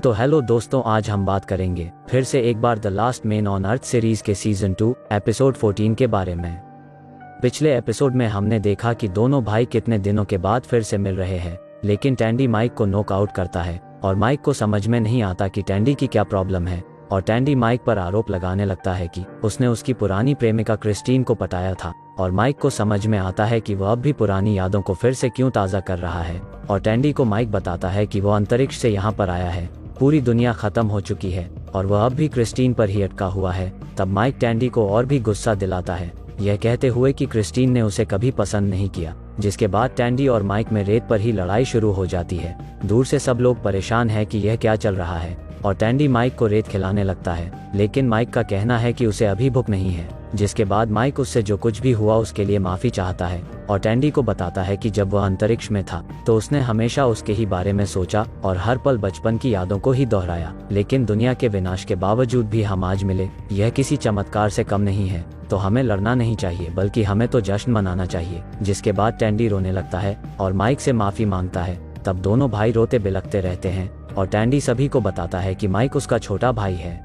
तो हेलो दोस्तों, आज हम बात करेंगे फिर से एक बार the last man on earth series के सीजन 2 एपिसोड 14 के बारे में। पिछले एपिसोड में हमने देखा कि दोनों भाई कितने दिनों के बाद फिर से मिल रहे हैं, लेकिन टैंडी माइक को नॉकआउट करता है और माइक को समझ में नहीं आता कि टैंडी की क्या प्रॉब्लम है। और टैंडी माइक पर आरोप लगाने लगता है कि उसने उसकी पुरानी प्रेमिका क्रिस्टीन को पटाया था। और माइक को समझ में आता है कि वह अब भी पुरानी यादों को फिर से क्यों ताज़ा कर रहा है। और टैंडी को माइक बताता है कि वह अंतरिक्ष से यहाँ पर आया है, पूरी दुनिया खत्म हो चुकी है और वह अब भी क्रिस्टीन पर ही अटका हुआ है। तब माइक टैंडी को और भी गुस्सा दिलाता है, यह कहते हुए कि क्रिस्टीन ने उसे कभी पसंद नहीं किया। जिसके बाद टैंडी और माइक में रेत पर ही लड़ाई शुरू हो जाती है। दूर से सब लोग परेशान हैं कि यह क्या चल रहा है और टैंडी माइक को रेत खिलाने लगता है, लेकिन माइक का कहना है कि उसे अभी भूख नहीं है। जिसके बाद माइक उससे जो कुछ भी हुआ उसके लिए माफ़ी चाहता है और टैंडी को बताता है कि जब वह अंतरिक्ष में था तो उसने हमेशा उसके ही बारे में सोचा और हर पल बचपन की यादों को ही दोहराया। लेकिन दुनिया के विनाश के बावजूद भी हम आज मिले, यह किसी चमत्कार से कम नहीं है। तो हमें लड़ना नहीं चाहिए, बल्कि हमें तो जश्न मनाना चाहिए। जिसके बाद टैंडी रोने लगता है और माइक से माफ़ी मांगता है। तब दोनों भाई रोते बिलखते रहते हैं और टैंडी सभी को बताता है कि माइक उसका छोटा भाई है।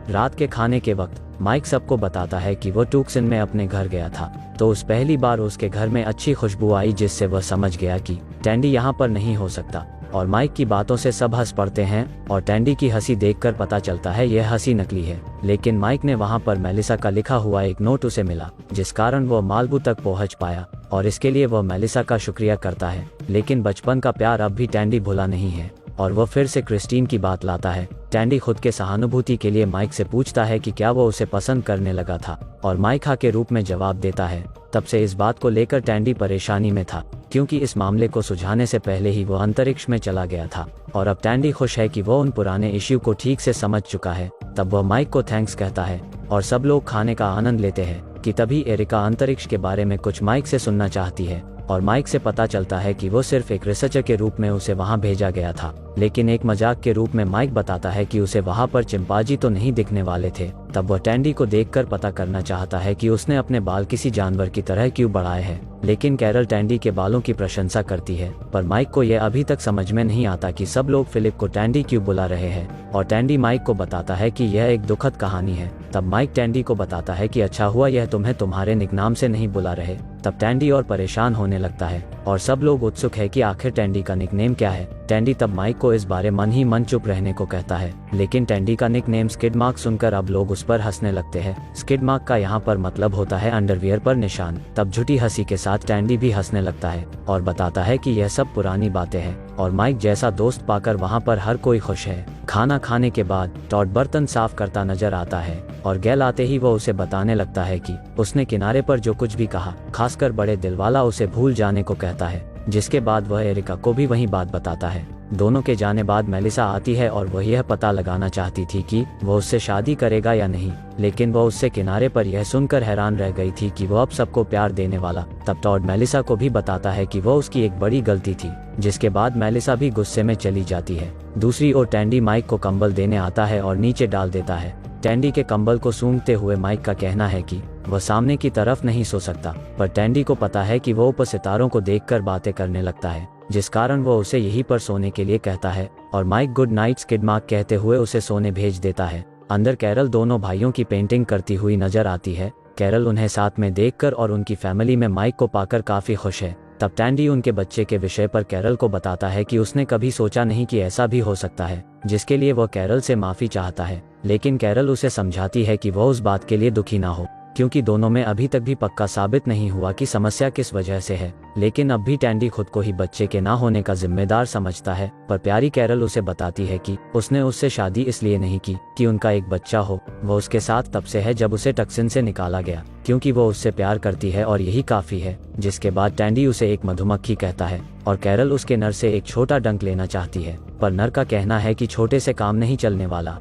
रात के खाने के वक्त माइक सबको बताता है कि वो टूक्सन में अपने घर गया था, तो उस पहली बार उसके घर में अच्छी खुशबू आई, जिससे वह समझ गया कि टैंडी यहाँ पर नहीं हो सकता। और माइक की बातों से सब हंस पड़ते हैं और टैंडी की हंसी देखकर पता चलता है यह हंसी नकली है। लेकिन माइक ने वहाँ पर मेलिसा का लिखा हुआ एक नोट उसे मिला, जिस कारण वह मालबू तक पहुँच पाया और इसके लिए वह मेलिसा का शुक्रिया करता है। लेकिन बचपन का प्यार अब भी टैंडी भुला नहीं है और वह फिर से क्रिस्टीन की बात लाता है। टैंडी खुद के सहानुभूति के लिए माइक से पूछता है कि क्या वो उसे पसंद करने लगा था और माइक हाँ के रूप में जवाब देता है। तब से इस बात को लेकर टैंडी परेशानी में था, क्योंकि इस मामले को सुलझाने से पहले ही वो अंतरिक्ष में चला गया था। और अब टैंडी खुश है कि वो उन पुराने इश्यू को ठीक से समझ चुका है। तब वह माइक को थैंक्स कहता है और सब लोग खाने का आनंद लेते हैं कि तभी एरिका अंतरिक्ष के बारे में कुछ माइक से सुनना चाहती है। और माइक से पता चलता है कि वो सिर्फ एक रिसर्चर के रूप में उसे वहां भेजा गया था, लेकिन एक मजाक के रूप में माइक बताता है कि उसे वहां पर चिंपांजी तो नहीं दिखने वाले थे। तब वह टैंडी को देखकर पता करना चाहता है कि उसने अपने बाल किसी जानवर की तरह क्यों बढ़ाए हैं। लेकिन कैरल टैंडी के बालों की प्रशंसा करती है, पर माइक को यह अभी तक समझ में नहीं आता कि सब लोग फिलिप को टैंडी क्यों बुला रहे हैं। और टैंडी माइक को बताता है कि यह एक दुखद कहानी है। तब माइक टैंडी को बताता है कि अच्छा हुआ यह तुम्हें तुम्हारे निकनाम से नहीं बुला रहे। तब टैंडी और परेशान होने लगता है और सब लोग उत्सुक है कि आखिर टैंडी का निकनेम क्या है। टैंडी तब माइक को इस बारे मन ही मन चुप रहने को कहता है, लेकिन टैंडी का निकनेम स्किड मार्क सुनकर अब लोग उस पर हंसने लगते हैं। स्किड मार्क का यहाँ पर मतलब होता है अंडरवियर पर निशान। तब झूठी हंसी के साथ टैंडी भी हंसने लगता है और बताता है कि यह सब पुरानी बातें हैं और माइक जैसा दोस्त पाकर वहाँ पर हर कोई खुश है। खाना खाने के बाद टॉड बर्तन साफ करता नजर आता है और गैल आते ही वो उसे बताने लगता है कि उसने किनारे पर जो कुछ भी कहा, खासकर बड़े दिलवाला उसे भूल जाने को कहता है। जिसके बाद वह एरिका को भी वही बात बताता है। दोनों के जाने बाद मेलिसा आती है और वह यह पता लगाना चाहती थी कि वह उससे शादी करेगा या नहीं, लेकिन वह उससे किनारे पर यह सुनकर हैरान रह गई थी कि वह अब सबको प्यार देने वाला। तब टॉड मेलिसा को भी बताता है कि वह उसकी एक बड़ी गलती थी। जिसके बाद मेलिसा भी गुस्से में चली जाती है। दूसरी ओर टैंडी माइक को कंबल देने आता है और नीचे डाल देता है। टैंडी के कंबल को सूंघते हुए माइक का कहना है कि वह सामने की तरफ नहीं सो सकता, पर टैंडी को पता है कि वह ऊपर सितारों को देखकर बातें करने लगता है, जिस कारण वह उसे यहीं पर सोने के लिए कहता है। और Mike good night skid mark कहते हुए उसे सोने भेज देता है। अंदर कैरल दोनों भाइयों की पेंटिंग करती हुई नजर आती है। कैरल उन्हें साथ में देखकर और उनकी फैमिली में माइक को पाकर काफी खुश है। तब टैंडी उनके बच्चे के विषय पर कैरल को बताता है कि उसने कभी सोचा नहीं कि ऐसा भी हो सकता है, जिसके लिए वह कैरल से माफी चाहता है। लेकिन कैरल उसे समझाती है कि वह उस बात के लिए दुखी ना हो, क्योंकि दोनों में अभी तक भी पक्का साबित नहीं हुआ कि समस्या किस वजह से है। लेकिन अब भी टैंडी खुद को ही बच्चे के ना होने का जिम्मेदार समझता है। पर प्यारी कैरल उसे बताती है कि उसने उससे शादी इसलिए नहीं की कि उनका एक बच्चा हो। वह उसके साथ तब से है जब उसे टक्सिन से निकाला गया, क्योंकि वो उससे प्यार करती है और यही काफी है। जिसके बाद टैंडी उसे एक मधुमक्खी कहता है और कैरल उसके नर से एक छोटा डंक लेना चाहती है, पर नर का कहना है कि छोटे से काम नहीं चलने वाला।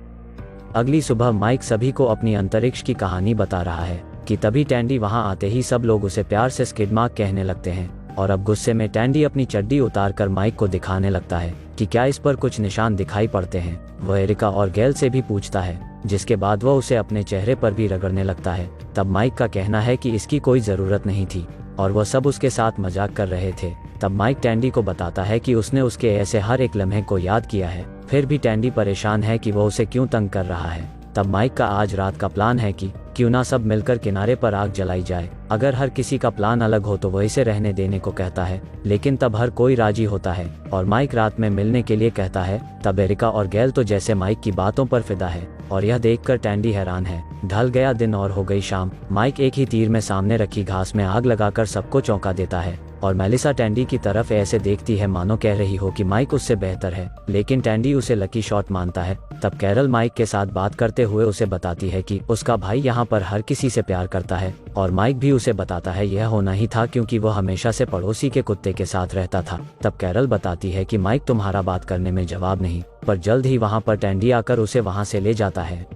अगली सुबह माइक सभी को अपनी अंतरिक्ष की कहानी बता रहा है कि तभी टैंडी वहां आते ही सब लोग उसे प्यार से स्किड मार्क कहने लगते हैं। और अब गुस्से में टैंडी अपनी चड्डी उतारकर माइक को दिखाने लगता है कि क्या इस पर कुछ निशान दिखाई पड़ते हैं। वह एरिका और गैल से भी पूछता है, जिसके बाद वह उसे अपने चेहरे पर भी रगड़ने लगता है। तब माइक का कहना है कि इसकी कोई जरूरत नहीं थी और वह सब उसके साथ मजाक कर रहे थे। तब माइक टैंडी को बताता है कि उसने उसके ऐसे हर एक लम्हे को याद किया है। फिर भी टैंडी परेशान है कि वो उसे क्यों तंग कर रहा है। तब माइक का आज रात का प्लान है कि क्यों ना सब मिलकर किनारे पर आग जलाई जाए। अगर हर किसी का प्लान अलग हो तो वह इसे रहने देने को कहता है, लेकिन तब हर कोई राजी होता है और माइक रात में मिलने के लिए कहता है। तब एरिका और गैल तो जैसे माइक की बातों पर फिदा है और यह देखकर टैंडी हैरान है। ढल गया दिन और हो गई शाम। माइक एक ही तीर में सामने रखी घास में आग लगाकर सबको चौंका देता है और मेलिसा टैंडी की तरफ ऐसे देखती है मानो कह रही हो कि माइक उससे बेहतर है, लेकिन टैंडी उसे लकी शॉट मानता है। तब कैरल माइक के साथ बात करते हुए उसे बताती है कि उसका भाई यहाँ पर हर किसी से प्यार करता है और माइक भी उसे बताता है यह होना ही था क्योंकि वो हमेशा से पड़ोसी के कुत्ते के साथ रहता था। तब कैरल बताती है कि माइक तुम्हारा बात करने में जवाब नहीं, पर जल्द ही वहाँ पर टैंडी आकर उसे वहाँ से ले जाता है।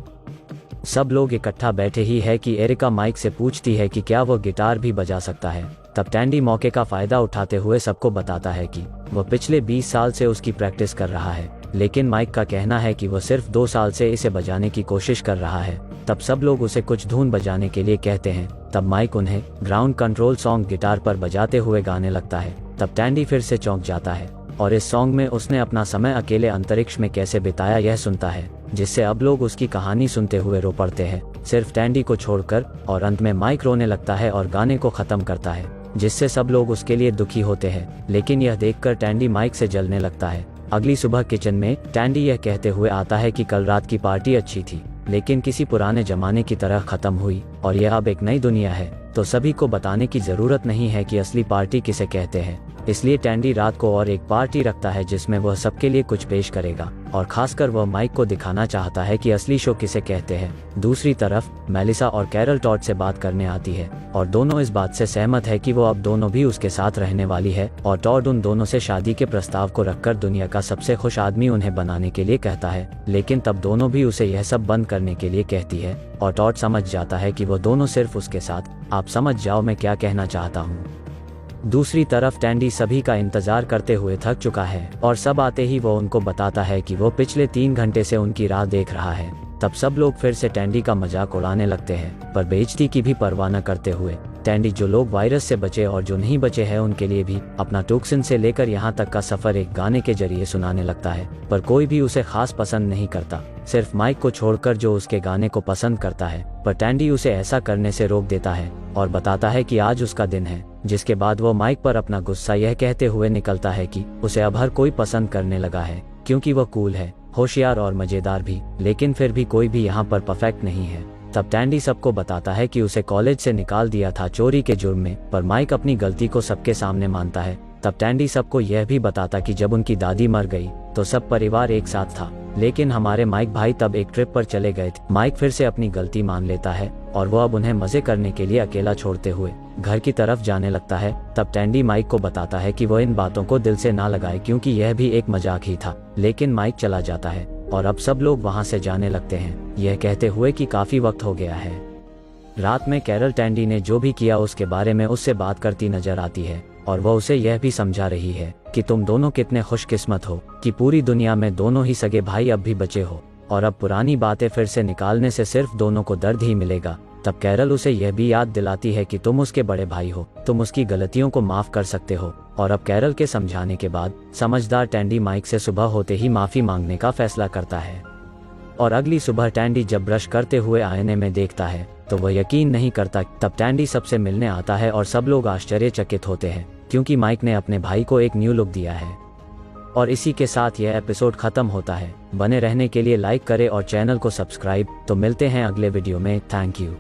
सब लोग इकट्ठा बैठे ही है कि एरिका माइक से पूछती है कि क्या वो गिटार भी बजा सकता है। तब टैंडी मौके का फायदा उठाते हुए सबको बताता है कि वह पिछले 20 साल से उसकी प्रैक्टिस कर रहा है, लेकिन माइक का कहना है कि वह सिर्फ 2 साल से इसे बजाने की कोशिश कर रहा है। तब सब लोग उसे कुछ धुन बजाने के लिए कहते हैं। तब माइक उन्हें ग्राउंड कंट्रोल सॉन्ग गिटार पर बजाते हुए गाने लगता है। तब टैंडी फिर से चौंक जाता है और इस सॉन्ग में उसने अपना समय अकेले अंतरिक्ष में कैसे बिताया यह सुनता है, जिससे अब लोग उसकी कहानी सुनते हुए रो पड़ते हैं, सिर्फ टैंडी को छोड़कर। और अंत में माइक रोने लगता है और गाने को खत्म करता है, जिससे सब लोग उसके लिए दुखी होते हैं। लेकिन यह देखकर टैंडी माइक से जलने लगता है। अगली सुबह किचन में टैंडी यह कहते हुए आता है कि कल रात की पार्टी अच्छी थी, लेकिन किसी पुराने जमाने की तरह खत्म हुई और यह अब एक नई दुनिया है, तो सभी को बताने की जरूरत नहीं है कि असली पार्टी किसे कहते हैं। इसलिए टैंडी रात को और एक पार्टी रखता है जिसमें वह सबके लिए कुछ पेश करेगा और खासकर वह माइक को दिखाना चाहता है कि असली शो किसे कहते हैं। दूसरी तरफ मेलिसा और कैरल टॉड से बात करने आती है और दोनों इस बात से सहमत है कि वो अब दोनों भी उसके साथ रहने वाली है और टॉड उन दोनों से शादी के प्रस्ताव को रखकर दुनिया का सबसे खुश आदमी उन्हें बनाने के लिए कहता है। लेकिन तब दोनों भी उसे यह सब बंद करने के लिए कहती है और टॉड समझ जाता है कि वो दोनों सिर्फ उसके साथ। आप समझ जाओ मैं क्या कहना चाहता हूँ। दूसरी तरफ टैंडी सभी का इंतजार करते हुए थक चुका है और सब आते ही वो उनको बताता है कि वो पिछले 3 घंटे से उनकी राह देख रहा है। तब सब लोग फिर से टैंडी का मजाक उड़ाने लगते हैं, पर बेइज्जती की भी परवाह न करते हुए टैंडी जो लोग वायरस से बचे और जो नहीं बचे हैं उनके लिए भी अपना टॉक्सिन से लेकर यहाँ तक का सफर एक गाने के जरिए सुनाने लगता है। पर कोई भी उसे खास पसंद नहीं करता, सिर्फ माइक को छोड़कर जो उसके गाने को पसंद करता है। पर टैंडी उसे ऐसा करने से रोक देता है और बताता है कि आज उसका दिन है, जिसके बाद वो माइक पर अपना गुस्सा यह कहते हुए निकलता है कि उसे अब हर कोई पसंद करने लगा है क्योंकि वह कूल है, होशियार और मजेदार भी। लेकिन फिर भी कोई भी यहाँ पर परफेक्ट नहीं है। तब टैंडी सबको बताता है कि उसे कॉलेज से निकाल दिया था चोरी के जुर्म में, पर माइक अपनी गलती को सबके सामने मानता है। तब टैंडी सबको यह भी बताता कि जब उनकी दादी मर गई तो सब परिवार एक साथ था, लेकिन हमारे माइक भाई तब एक ट्रिप पर चले गए थे। माइक फिर से अपनी गलती मान लेता है और वो अब उन्हें मजे करने के लिए अकेला छोड़ते हुए घर की तरफ जाने लगता है। तब टैंडी माइक को बताता है कि वो इन बातों को दिल से ना लगाए क्योंकि यह भी एक मजाक ही था। लेकिन माइक चला जाता है और अब सब लोग वहां से जाने लगते हैं, यह कहते हुए कि काफी वक्त हो गया है। रात में कैरल टैंडी ने जो भी किया उसके बारे में उससे बात करती नजर आती है और वह उसे यह भी समझा रही है कि तुम दोनों कितने खुशकिस्मत हो कि पूरी दुनिया में दोनों ही सगे भाई अब भी बचे हो और अब पुरानी बातें फिर से निकालने से सिर्फ दोनों को दर्द ही मिलेगा। तब कैरल उसे यह भी याद दिलाती है कि तुम उसके बड़े भाई हो, तुम उसकी गलतियों को माफ कर सकते हो। और अब कैरल के समझाने के बाद समझदार टैंडी माइक से सुबह होते ही माफी मांगने का फैसला करता है। और अगली सुबह टैंडी जब ब्रश करते हुए आईने में देखता है तो वह यकीन नहीं करता। तब टैंडी सबसे मिलने आता है और सब लोग आश्चर्यचकित होते हैं क्योंकि माइक ने अपने भाई को एक न्यू लुक दिया है। और इसी के साथ यह एपिसोड खत्म होता है। बने रहने के लिए लाइक करें और चैनल को सब्सक्राइब। तो मिलते हैं अगले वीडियो में। Thank you.